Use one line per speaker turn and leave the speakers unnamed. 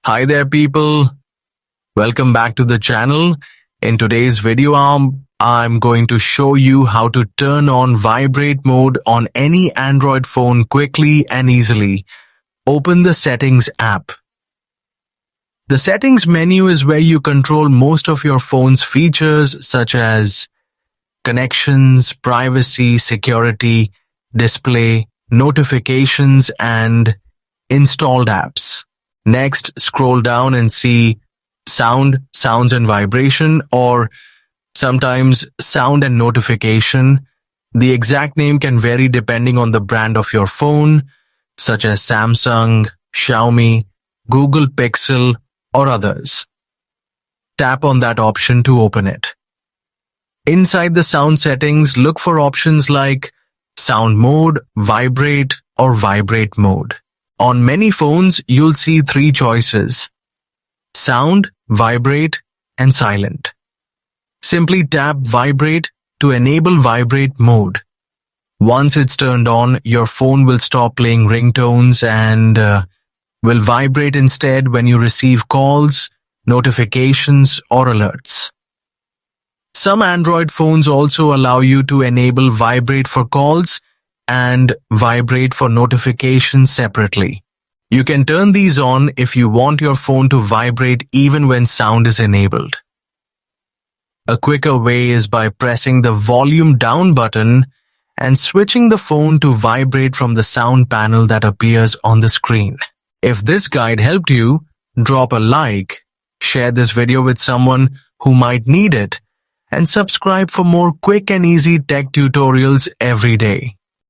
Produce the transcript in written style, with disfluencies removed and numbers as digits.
Hi there, people. Welcome back to the channel. In today's video, I'm going to show you how to turn on vibrate mode on any Android phone quickly and easily. Open the Settings app. The Settings menu is where you control most of your phone's features such as connections, privacy, security, display, notifications, and installed apps. Next, scroll down and see Sound, Sounds and Vibration, or sometimes Sound and Notification. The exact name can vary depending on the brand of your phone, such as Samsung, Xiaomi, Google Pixel, or others. Tap on that option to open it. Inside the sound settings, look for options like Sound Mode, Vibrate, or Vibrate Mode. On many phones, you'll see three choices: Sound, Vibrate, and Silent. Simply tap Vibrate to enable Vibrate mode. Once it's turned on, your phone will stop playing ringtones and will vibrate instead when you receive calls, notifications, or alerts. Some Android phones also allow you to enable Vibrate for calls and Vibrate for notifications separately. You can turn these on if you want your phone to vibrate even when sound is enabled. A quicker way is by pressing the volume down button and switching the phone to vibrate from the sound panel that appears on the screen. If this guide helped you, drop a like, share this video with someone who might need it, and subscribe for more quick and easy tech tutorials every day.